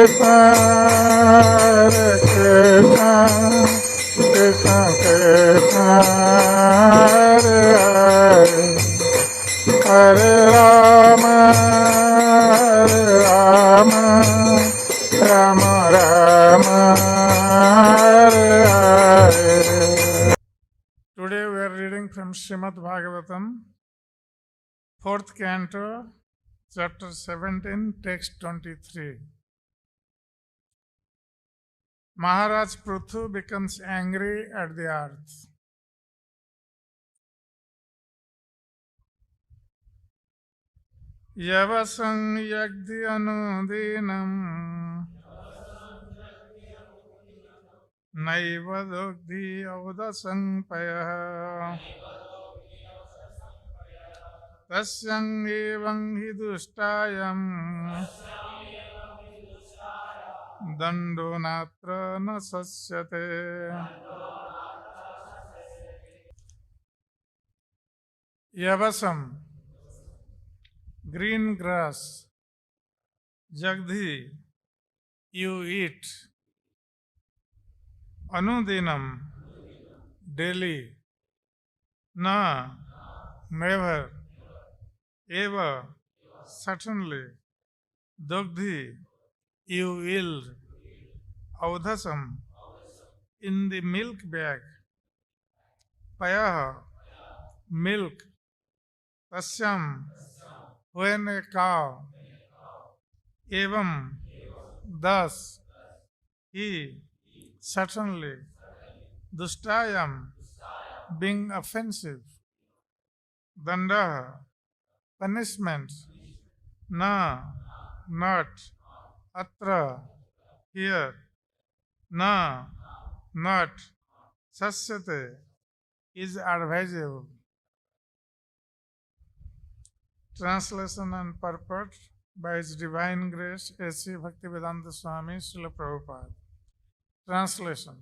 Krishna, Hare Krishna, Krishna Krishna, Hare Hare, Hare Rama, Hare Rama, Rama Rama, Hare Hare. Today we are reading from Srimad Bhagavatam, 4th canto, chapter 17, text 23. Mahārāja Pṛthu becomes angry at the earth. Yavasam yagdi anudinam naiva dogdi avdasam payah tasyang evam hi dushtayam dando natra na sasyate. Yavasam, green grass. Jagdhi, you eat. Anudinam, daily. Na, never. Eva, certainly. Dogdhi, you yield. Avdhasam, in the milk bag. Payaha, milk. Tasyam, when a cow. Evam, thus. He, certainly. Dushtayam, being offensive. Dandaha, punishment. Na, not. Atra, here. Na, not. Sasyate, is advisable. Translation and purport by His Divine Grace A.C. Bhaktivedanta Swami Srila Prabhupada. Translation.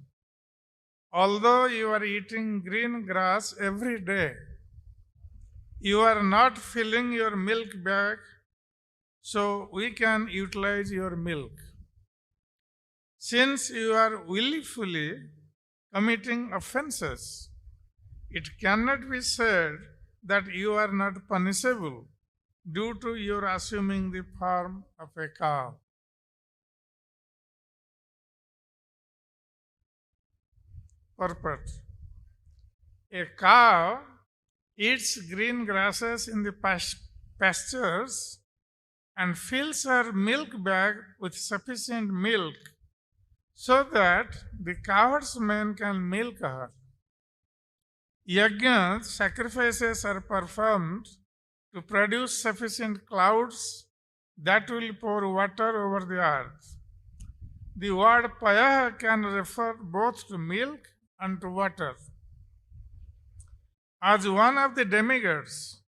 Although you are eating green grass every day, you are not filling your milk bag so we can utilize your milk. Since you are willfully committing offenses, it cannot be said that you are not punishable due to your assuming the form of a cow. Purport. A cow eats green grasses in the pastures and fills her milk bag with sufficient milk so that the herdsmen can milk her. Yajnas, sacrifices are performed to produce sufficient clouds that will pour water over the earth. The word payah can refer both to milk and to water. As one of the demigods,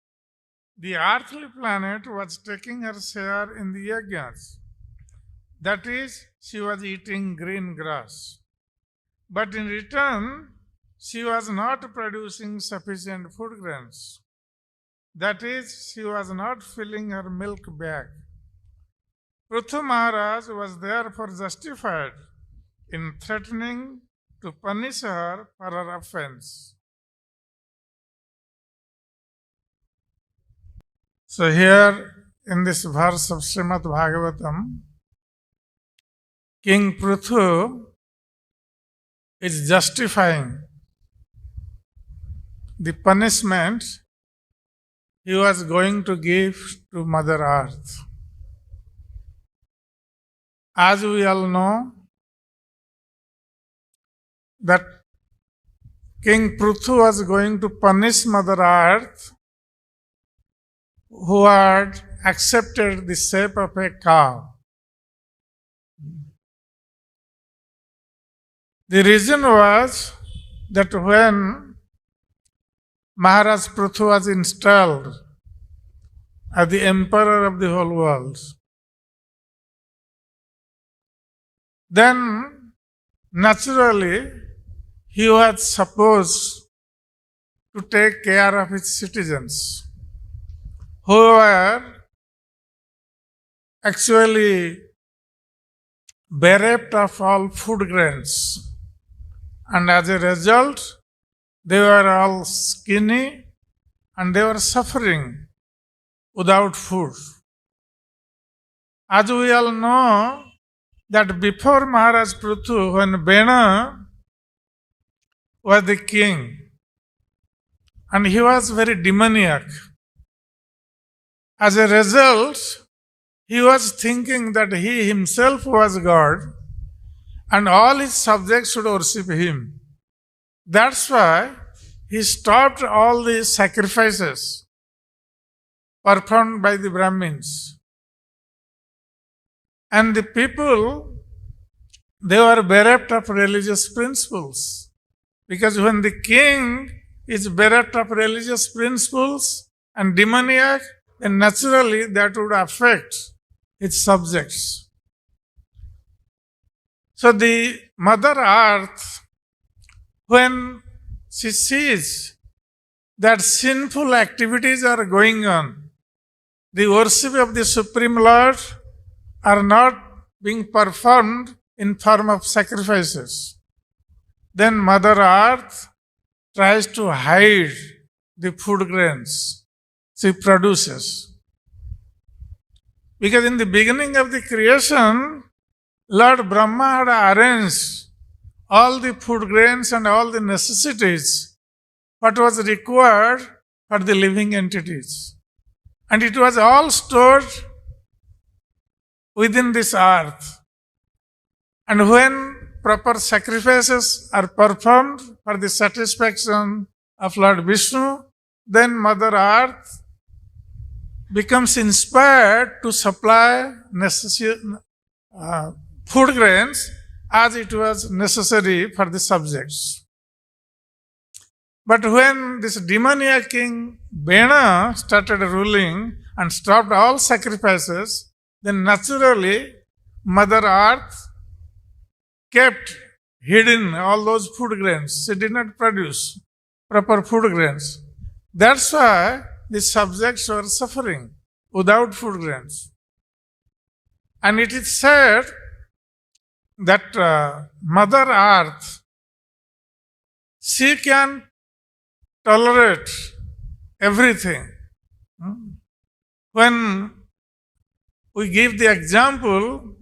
the earthly planet was taking her share in the yajnas. That is, she was eating green grass. But in return, she was not producing sufficient food grains. That is, she was not filling her milk bag. Pṛthu Maharaj was therefore justified in threatening to punish her for her offense. So here in this verse of Srimad Bhagavatam, King Pṛthu is justifying the punishment he was going to give to Mother Earth. As we all know, that King Pṛthu was going to punish Mother Earth who had accepted the shape of a cow. The reason was that when Mahārāja Pṛthu was installed as the emperor of the whole world, then naturally he was supposed to take care of his citizens who were actually bereft of all food grains. And as a result, they were all skinny and they were suffering without food. As we all know, that before Mahārāja Pṛthu, when Bena was the king, and he was very demoniac. As a result, he was thinking that he himself was God and all his subjects should worship him. That's why he stopped all the sacrifices performed by the Brahmins. And the people, they were bereft of religious principles. Because when the king is bereft of religious principles and demoniac, then naturally that would affect its subjects. So the Mother Earth, when she sees that sinful activities are going on, the worship of the Supreme Lord are not being performed in form of sacrifices, then Mother Earth tries to hide the food grains she produces. Because in the beginning of the creation, Lord Brahma had arranged all the food grains and all the necessities, what was required for the living entities. And it was all stored within this earth. And when proper sacrifices are performed for the satisfaction of Lord Vishnu, then Mother Earth becomes inspired to supply food grains as it was necessary for the subjects. But when this demoniac king Bena started ruling and stopped all sacrifices, then naturally Mother Earth kept hidden all those food grains. She did not produce proper food grains. That's why the subjects were suffering without food grains. And it is said that Mother Earth, she can tolerate everything. When we give the example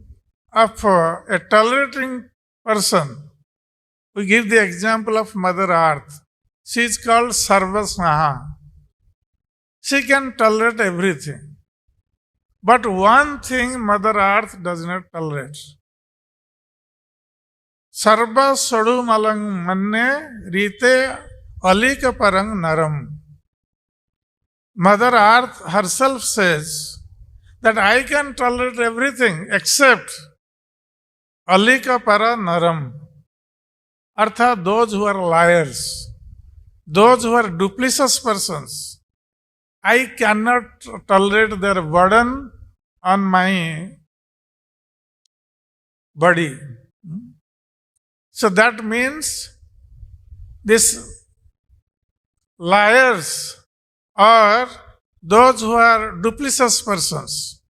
of a tolerating person, we give the example of Mother Earth. She is called Sarvasnaha. She can tolerate everything. But one thing Mother Earth does not tolerate. Sarva sodu malang manne rite alika parang naram. Mother Earth herself says that I can tolerate everything except alika para naram. Artha, those who are liars, those who are duplicitous persons, I cannot tolerate their burden on my body. So that means these liars or those who are duplicitous persons,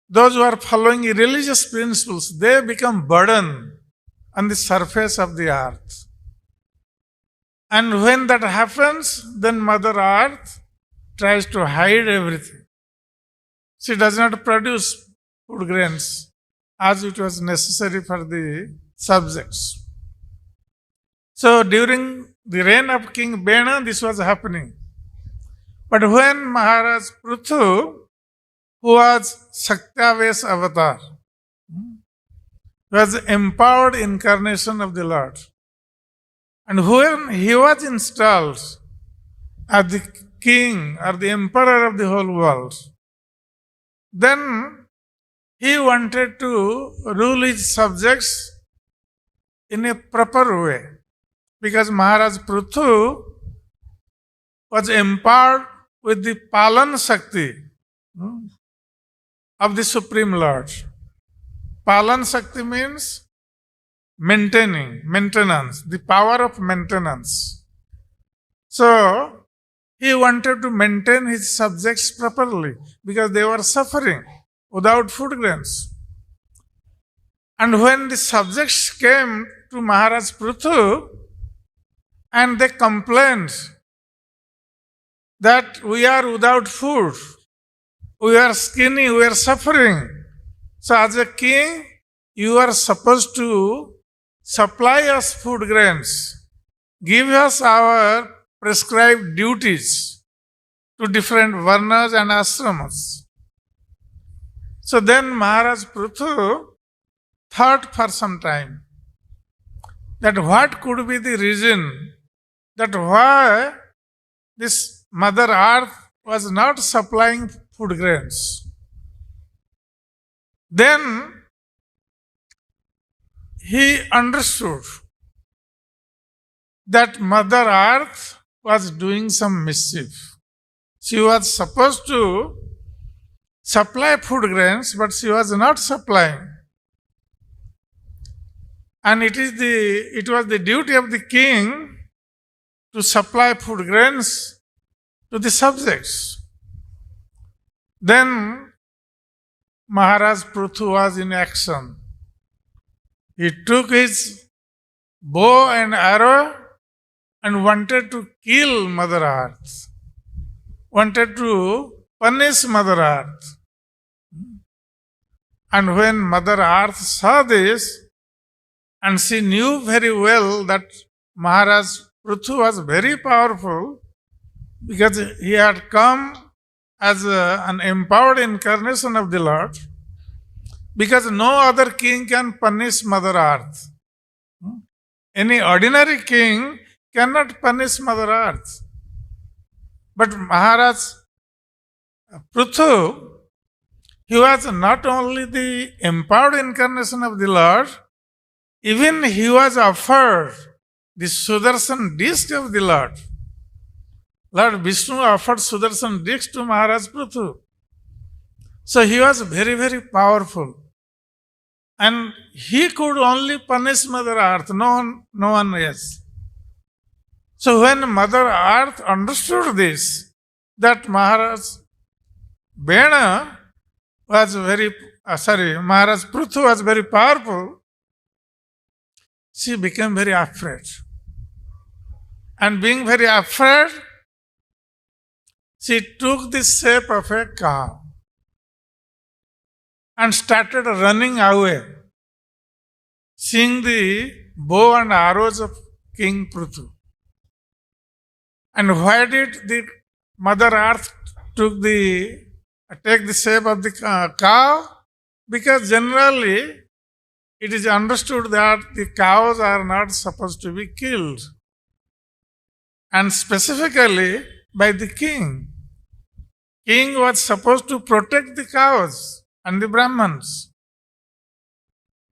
those who are following religious principles, they become burden on the surface of the earth. And when that happens, then Mother Earth tries to hide everything. She does not produce food grains as it was necessary for the subjects. So during the reign of King Bena, this was happening. But when Mahārāja Pṛthu, who was Shaktavesh avatar, was empowered incarnation of the Lord, and when he was installed as the king or the emperor of the whole world, then he wanted to rule his subjects in a proper way. Because Mahārāja Pṛthu was empowered with the Palan Shakti of the Supreme Lord. Palan Shakti means maintenance, the power of maintenance. So, he wanted to maintain his subjects properly because they were suffering without food grains. And when the subjects came to Mahārāja Pṛthu and they complained that we are without food, we are skinny, we are suffering. So as a king, you are supposed to supply us food grains, give us our prescribed duties to different varnas and ashramas. So then Mahārāja Pṛthu thought for some time that what could be the reason that why this Mother Earth was not supplying food grains. Then he understood that Mother Earth was doing some mischief. She was supposed to supply food grains, but she was not supplying. And it was the duty of the king to supply food grains to the subjects. Then Mahārāja Pṛthu was in action. He took his bow and arrow and wanted to kill Mother Earth, wanted to punish Mother Earth. And when Mother Earth saw this, and she knew very well that Mahārāja Pṛthu was very powerful because he had come as an empowered incarnation of the Lord, because no other king can punish Mother Earth. Any ordinary king cannot punish Mother Earth. But Mahārāja Pṛthu, he was not only the empowered incarnation of the Lord, even he was offered the Sudarshan disc of the Lord. Lord Vishnu offered Sudarshan disc to Mahārāja Pṛthu. So he was very, very powerful. And he could only punish Mother Earth, no one else. So when Mother Earth understood this, that Mahārāja Pṛthu was very powerful, she became very afraid. And being very afraid, she took the shape of a cow and started running away, seeing the bow and arrows of King Pṛthu. And why did the Mother Earth take the shape of the cow? Because generally it is understood that the cows are not supposed to be killed, and specifically by the king. King was supposed to protect the cows and the Brahmans.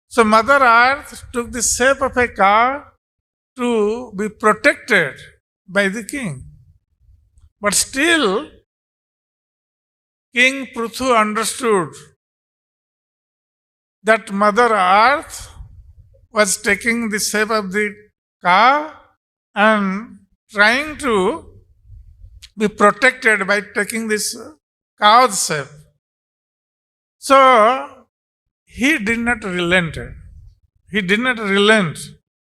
So Mother Earth took the shape of a cow to be protected by the king. But still, King Pṛthu understood that Mother Earth was taking the shape of the cow and trying to be protected by taking this cow's shape. So he did not relent.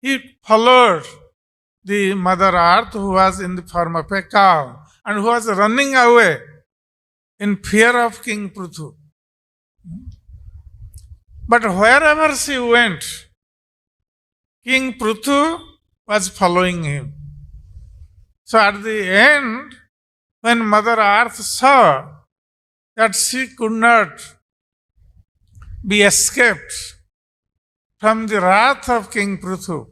He followed the Mother Earth, who was in the form of a cow and who was running away in fear of King Pṛthu. But wherever she went, King Pṛthu was following him. So at the end, when Mother Earth saw that she could not be escaped from the wrath of King Pṛthu,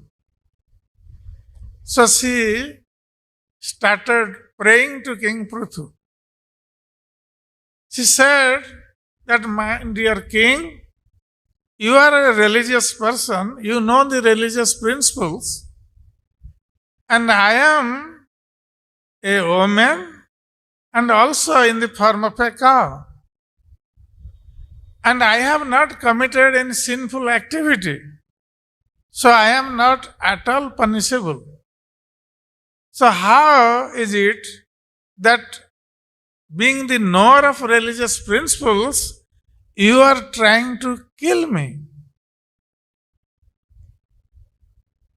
so she started praying to King Pṛthu. She said that, my dear king, you are a religious person, you know the religious principles, and I am a woman and also in the form of a cow. And I have not committed any sinful activity, so I am not at all punishable. So how is it that, being the knower of religious principles, you are trying to kill me?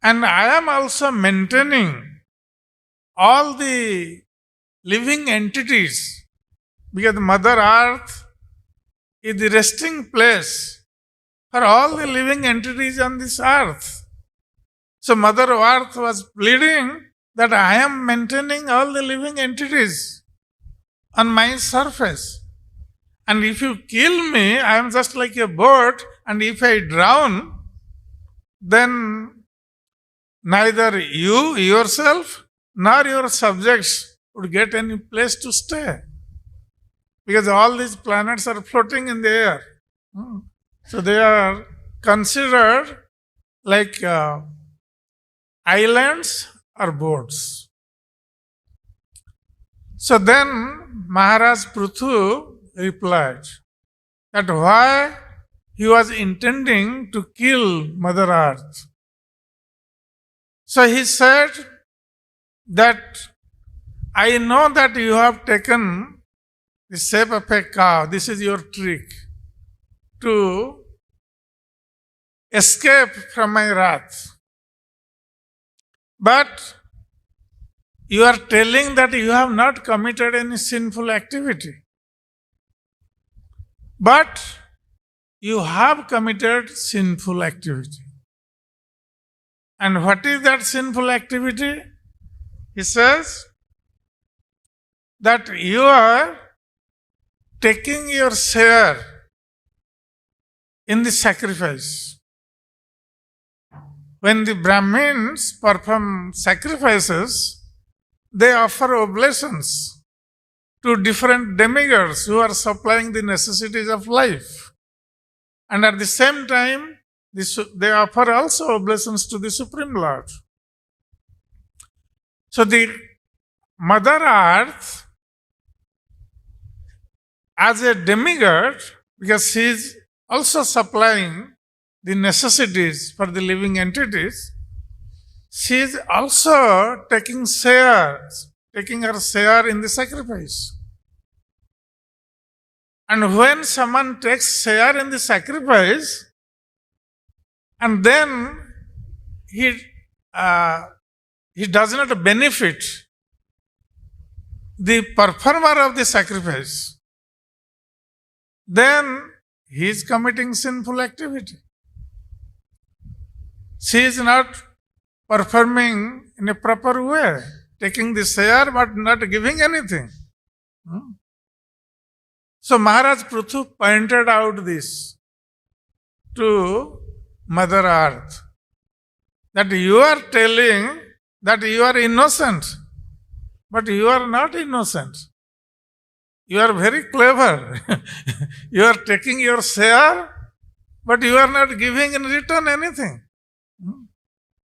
And I am also maintaining all the living entities, because Mother Earth is the resting place for all the living entities on this earth. So Mother Earth was pleading that I am maintaining all the living entities on my surface. And if you kill me, I am just like a boat, and if I drown, then neither you yourself nor your subjects would get any place to stay, because all these planets are floating in the air. So they are considered like islands or boats. So then Mahārāja Pṛthu replied that why he was intending to kill Mother Earth. So he said that I know that you have taken the shape of a cow. This is your trick to escape from my wrath. But you are telling that you have not committed any sinful activity. But you have committed sinful activity. And what is that sinful activity? He says that you are taking your share in the sacrifice. When the Brahmins perform sacrifices, they offer oblations to different demigods who are supplying the necessities of life. And at the same time, they offer also oblations to the Supreme Lord. So the Mother Earth, as a demigod, because she is also supplying the necessities for the living entities, she is also taking her share in the sacrifice. And when someone takes share in the sacrifice, and then he does not benefit the performer of the sacrifice, then he is committing sinful activity. She is not performing in a proper way, taking the share but not giving anything. So Mahārāja Pṛthu pointed out this to Mother Earth, that you are telling that you are innocent, but you are not innocent. You are very clever. You are taking your share, but you are not giving in return anything.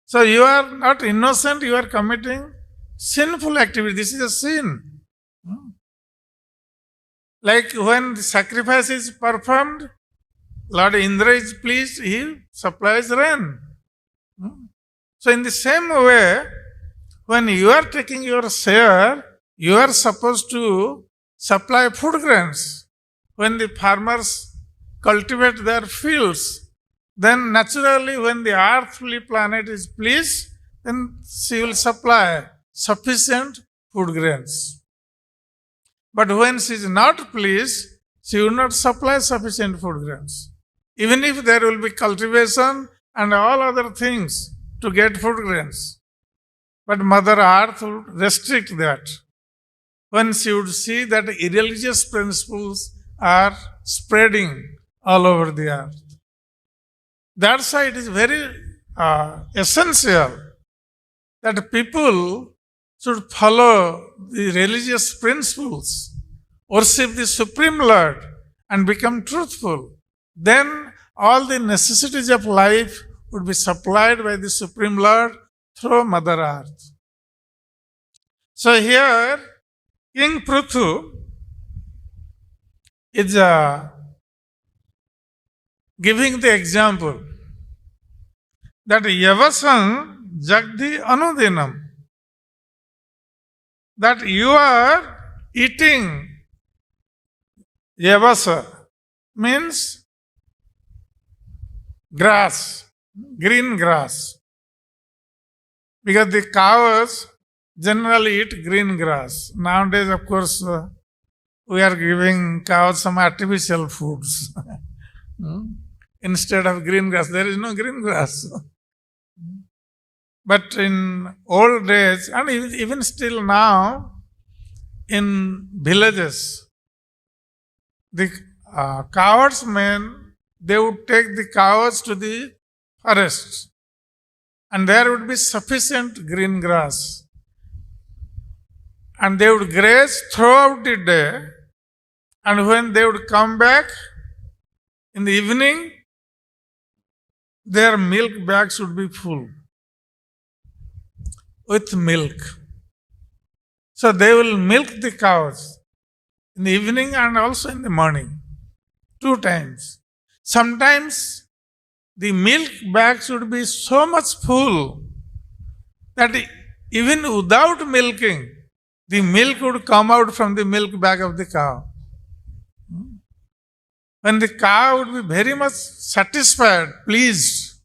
So you are not innocent, you are committing sinful activity. This is a sin. Like when the sacrifice is performed, Lord Indra is pleased, he supplies rain. So in the same way, when you are taking your share, you are supposed to supply food grains. When the farmers cultivate their fields, then naturally when the earthly planet is pleased, then she will supply sufficient food grains. But when she is not pleased, she will not supply sufficient food grains. Even if there will be cultivation and all other things to get food grains. But Mother Earth would restrict that when she would see that irreligious principles are spreading all over the earth. That's why it is very essential that people should follow the religious principles, worship the Supreme Lord, and become truthful. Then all the necessities of life would be supplied by the Supreme Lord through Mother Earth. So here, King Pṛthu is giving the example that Yavasam Jagdi Anudinam, that you are eating Yavasa, means grass, green grass. Because the cows generally eat green grass. Nowadays, of course, we are giving cows some artificial foods. Instead of green grass, there is no green grass. But in old days, and even still now, in villages, the cowardsmen, they would take the cows to the forest, and there would be sufficient green grass. And they would graze throughout the day, and when they would come back in the evening, their milk bags would be full with milk. So they will milk the cows in the evening and also in the morning, 2 times. Sometimes the milk bags would be so much full that even without milking, the milk would come out from the milk bag of the cow. When the cow would be very much satisfied, pleased,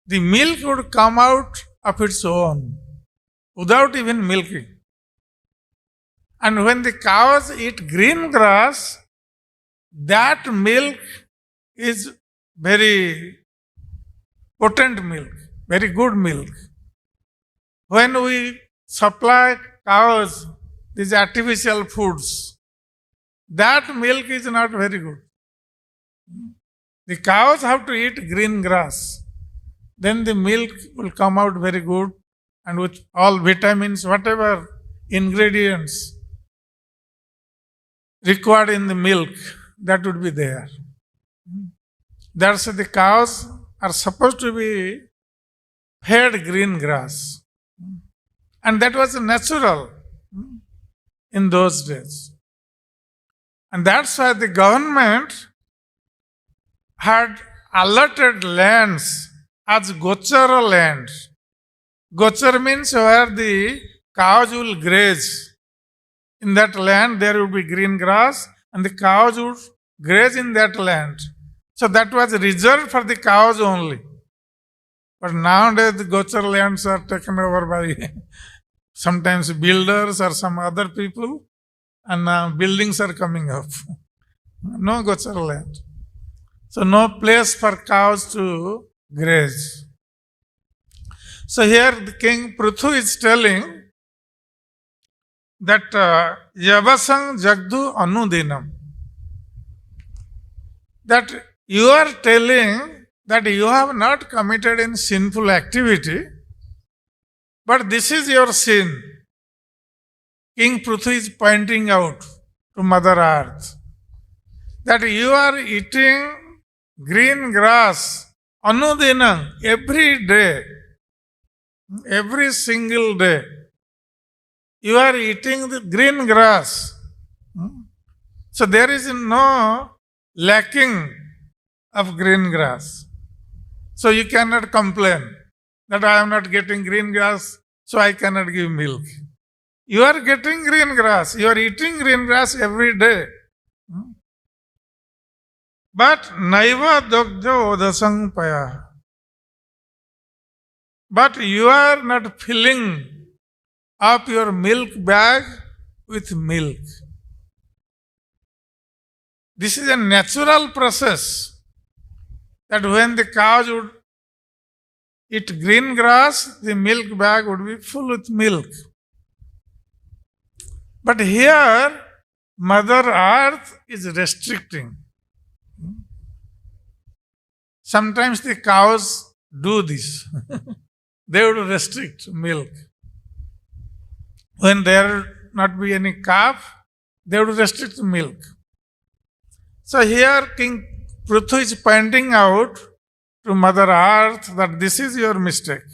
the milk would come out of its own, without even milking. And when the cows eat green grass, that milk is very potent milk, very good milk. When we supply cows these artificial foods, that milk is not very good. The cows have to eat green grass. Then the milk will come out very good, and with all vitamins, whatever ingredients required in the milk, that would be there. That's why the cows are supposed to be fed green grass. And that was natural in those days. And that's why the government had allotted lands as gochara land. Gochar means where the cows will graze. In that land there will be green grass and the cows would graze in that land. So that was reserved for the cows only. But nowadays the gochar lands are taken over by sometimes builders or some other people, and buildings are coming up. No gochar land. So no place for cows to graze. So here the King Pṛthu is telling that Yavasang Jagdu Anudinam. That you are telling that you have not committed any sinful activity, but this is your sin. King Pṛthu is pointing out to Mother Earth that you are eating green grass anudinam every day, every single day. You are eating the green grass. So there is no lacking of green grass. So you cannot complain that I am not getting green grass, so I cannot give milk. You are getting green grass. You are eating green grass every day. But naiva dogjo odasang paya. But you are not filling up your milk bag with milk. This is a natural process that when the cows would eat green grass, the milk bag would be full with milk. But here, Mother Earth is restricting. Sometimes the cows do this. They would restrict milk. When there not be any calf, they would restrict milk. So here King Pṛthu is pointing out to Mother Earth that this is your mistake.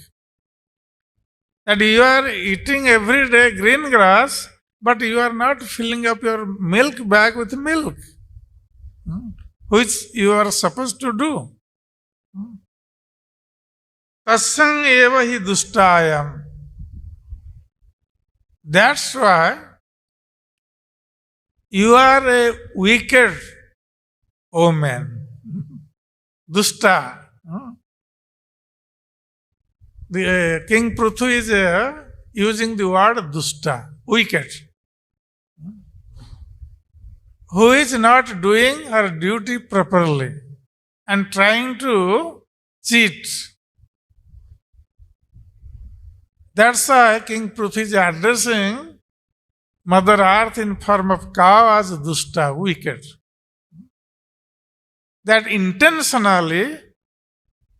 That you are eating every day green grass, but you are not filling up your milk bag with milk, which you are supposed to do. Tasang eva hi dushtayam. That's why you are a wicked woman. Dusta. King Pṛthu is using the word dusta, wicked, who is not doing her duty properly and trying to cheat. That's why King Pṛthu is addressing Mother Earth in form of cow as dusta, wicked. That intentionally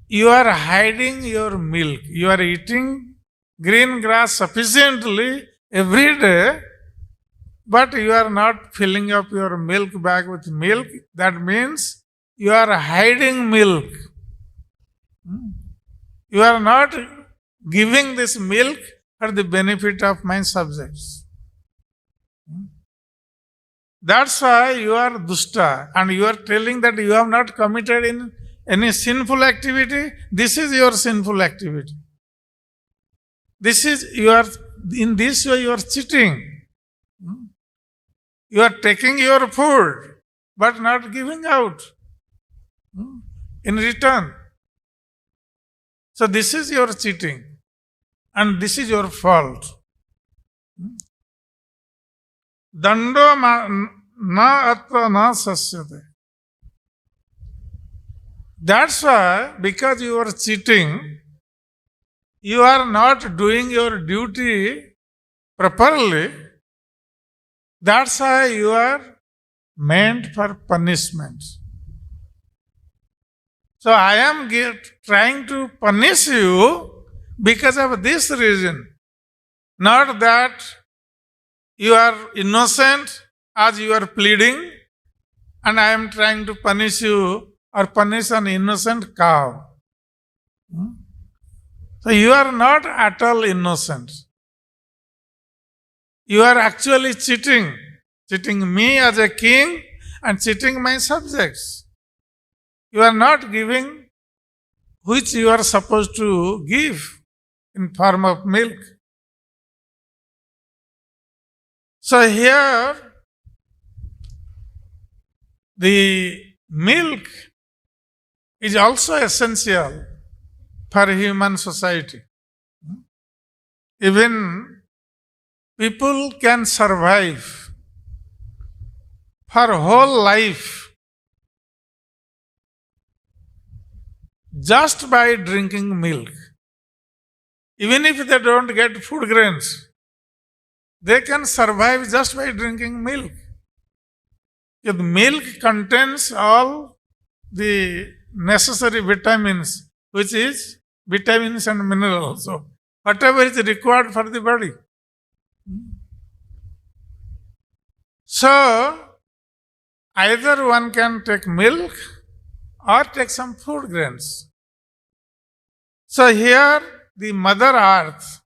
you are hiding your milk. You are eating green grass sufficiently every day, but you are not filling up your milk bag with milk. That means you are hiding milk. You are not giving this milk for the benefit of my subjects. That's why you are dusta, and you are telling that you have not committed in any sinful activity. This is your sinful activity. In this way you are cheating. You are taking your food, but not giving out in return. So this is your cheating, and this is your fault. Dando na atra na sasyate. That's why, because you are cheating, you are not doing your duty properly. That's why you are meant for punishment. So I am trying to punish you because of this reason. Not that you are innocent as you are pleading, and I am trying to punish you or punish an innocent cow. So you are not at all innocent. You are actually cheating me as a king and cheating my subjects. You are not giving which you are supposed to give in form of milk. So here, the milk is also essential for human society. Even people can survive for whole life just by drinking milk. Even if they don't get food grains, they can survive just by drinking milk. If milk contains all the necessary vitamins, which is vitamins and minerals, so whatever is required for the body. So, either one can take milk or take some food grains. So here, the Mother Earth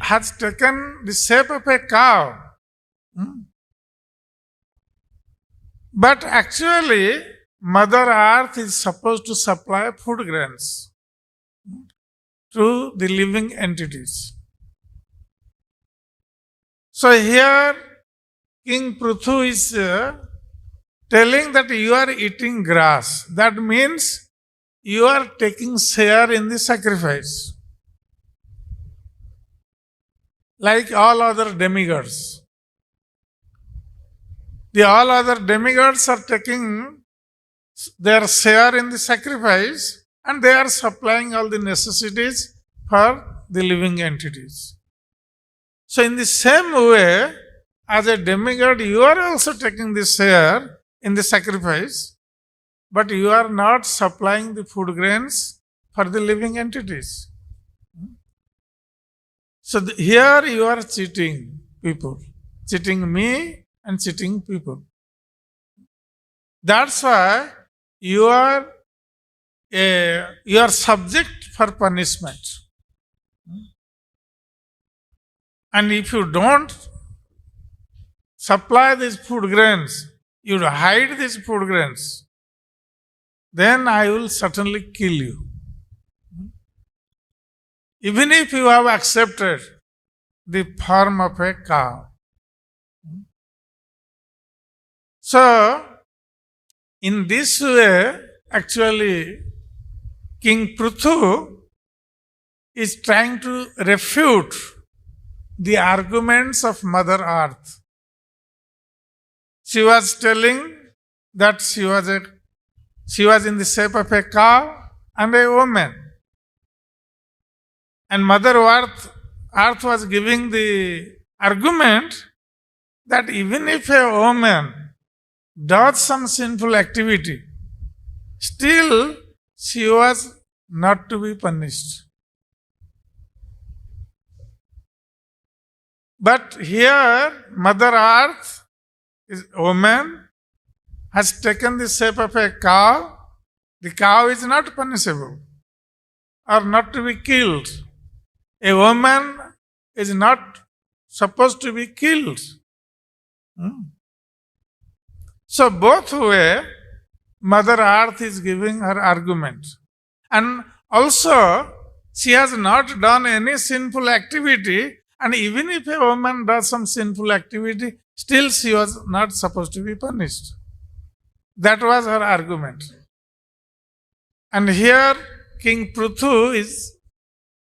has taken the shape of a cow. But actually, Mother Earth is supposed to supply food grains to the living entities. So here, King Pṛthu is telling that you are eating grass. That means you are taking share in the sacrifice. Like all other demigods. The all other demigods are taking their share in the sacrifice, and they are supplying all the necessities for the living entities. So in the same way, as a demigod, you are also taking the share in the sacrifice, but you are not supplying the food grains for the living entities. So here you are cheating people, cheating me and cheating people. That's why you are subject for punishment. And if you don't supply these food grains, you hide these food grains, then I will certainly kill you. Even if you have accepted the form of a cow. So, in this way, actually, King Pṛthu is trying to refute the arguments of Mother Earth. She was telling that she was in the shape of a cow and a woman. And Mother Earth was giving the argument that even if a woman does some sinful activity, still she was not to be punished. But here, Mother Earth, is a woman, has taken the shape of a cow. The cow is not punishable or not to be killed. A woman is not supposed to be killed. So both way, Mother Earth is giving her argument. And also, she has not done any sinful activity, and even if a woman does some sinful activity, still she was not supposed to be punished. That was her argument. And here, King Pṛthu is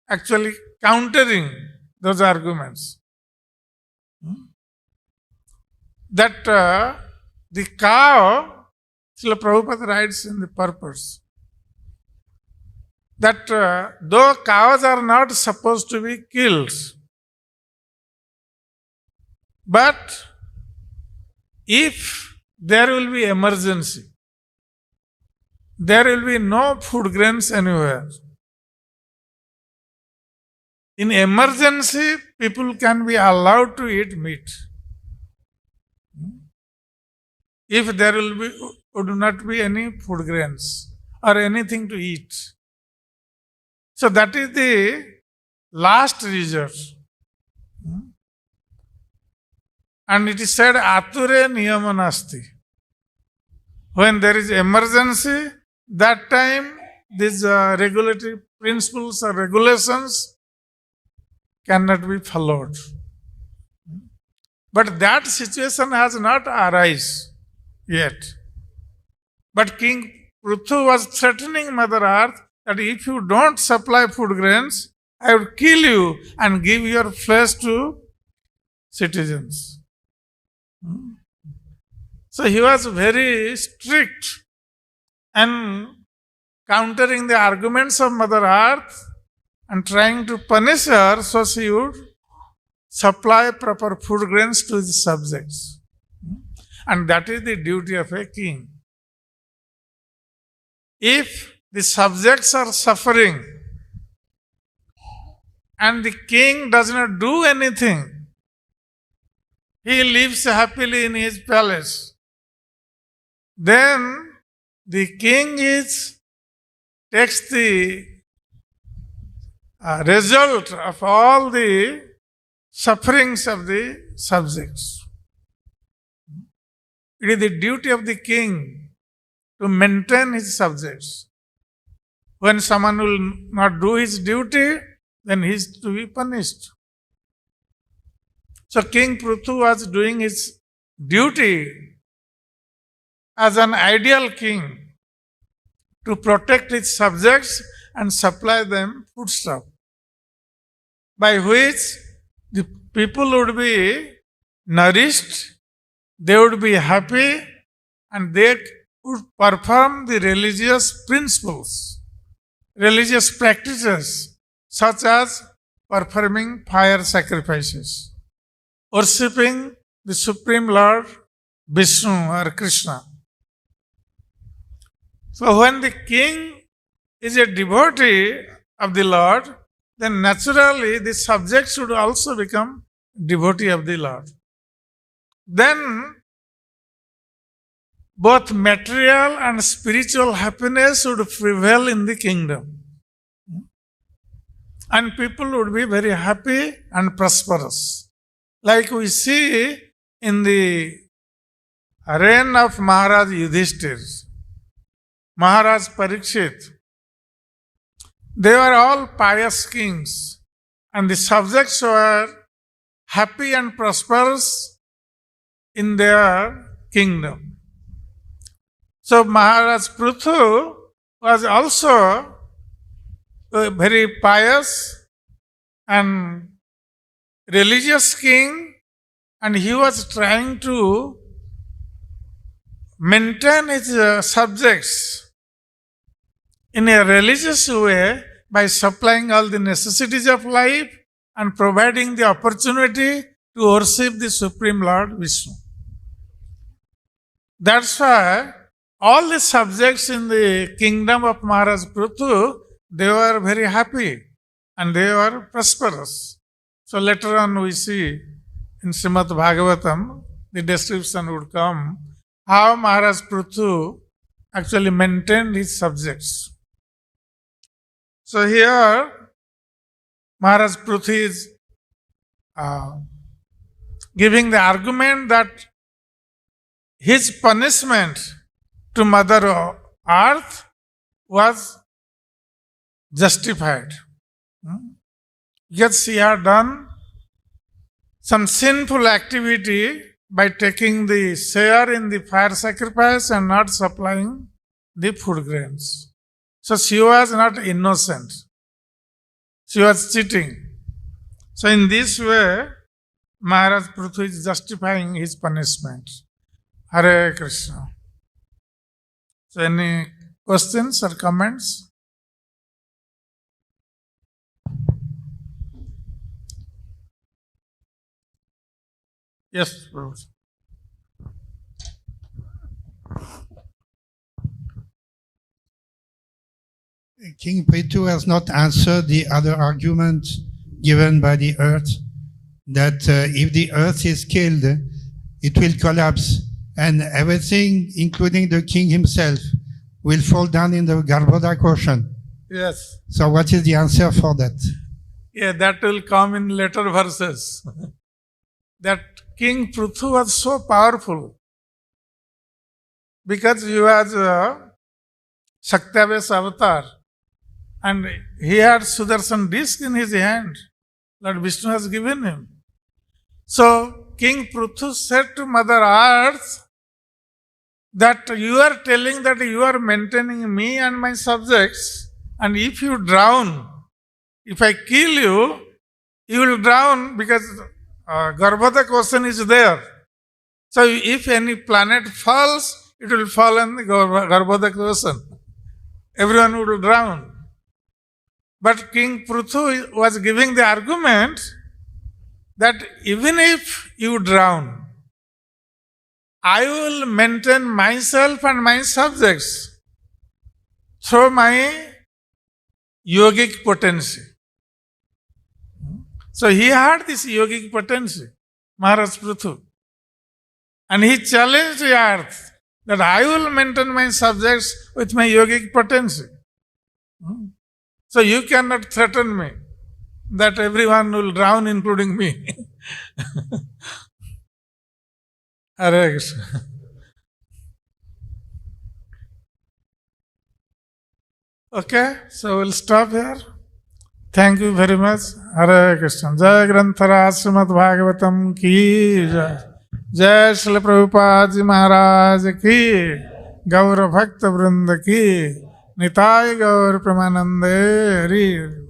actually countering those arguments. That the cow, Srila Prabhupada writes in the purpose, that though cows are not supposed to be killed, but if there will be emergency, there will be no food grains anywhere. In emergency, people can be allowed to eat meat. If there would not be any food grains or anything to eat. So that is the last resort. And it is said, Ature niyamanasti. When there is emergency, that time these regulatory principles or regulations cannot be followed. But that situation has not arisen yet. But King Pṛthu was threatening Mother Earth that if you don't supply food grains, I will kill you and give your flesh to citizens. So he was very strict and countering the arguments of Mother Earth and trying to punish her so she would supply proper food grains to the subjects. And that is the duty of a king. If the subjects are suffering and the king does not do anything, he lives happily in his palace, then the king takes the result of all the sufferings of the subjects. It is the duty of the king to maintain his subjects. When someone will not do his duty, then he is to be punished. So King Pṛthu was doing his duty as an ideal king to protect his subjects and supply them foodstuff, by which the people would be nourished, they would be happy, and they would perform the religious principles, religious practices, such as performing fire sacrifices, worshipping the Supreme Lord Vishnu or Krishna. So when the king is a devotee of the Lord, then naturally the subject should also become devotee of the Lord. Then both material and spiritual happiness would prevail in the kingdom. And people would be very happy and prosperous. Like we see in the reign of Maharaj Yudhishthir, Maharaj Parikshit, they were all pious kings, and the subjects were happy and prosperous in their kingdom. So Mahārāja Pṛthu was also very pious and religious king, and he was trying to maintain his subjects in a religious way by supplying all the necessities of life and providing the opportunity to worship the Supreme Lord Vishnu. That's why all the subjects in the kingdom of Mahārāja Pṛthu, they were very happy and they were prosperous. So later on we see in Srimad Bhagavatam, the description would come how Mahārāja Pṛthu actually maintained his subjects. So here Mahārāja Pṛthu is giving the argument that his punishment to Mother Earth was justified. Because she had done some sinful activity by taking the share in the fire sacrifice and not supplying the food grains. So she was not innocent. She was cheating. So in this way, Mahārāja Pṛthu is justifying his punishment. Hare Krishna. So any questions or comments? Yes, Prabhu. King Pṛthu has not answered the other argument given by the earth, that if the earth is killed, it will collapse and everything, including the king himself, will fall down in the Garbhodak ocean. Yes. So what is the answer for that? Yeah, that will come in later verses. That King Pṛthu was so powerful because he was a Shaktavesh avatar and he had Sudarshan disc in his hand that Vishnu has given him. So King Pṛthu said to Mother Earth that you are telling that you are maintaining me and my subjects, and if you drown, if I kill you, you will drown because Garbhodak ocean is there. So if any planet falls, it will fall in the Garbhodak ocean. Everyone will drown. But King Pṛthu was giving the argument that even if you drown, I will maintain myself and my subjects through my yogic potency. So he had this yogic potency, Mahārāja Pṛthu. And he challenged the earth that I will maintain my subjects with my yogic potency. So you cannot threaten me that everyone will drown, including me. Hare Krishna. Okay, so we'll stop here. Thank you very much. Hare Krishna. Jai Granthara Srimad Bhagavatam ki jai. Jai Srila Prabhupada Ji Maharaj ki. Gaurav Bhakta Vrinda ki. Nitai Gaur Pramanande Hari.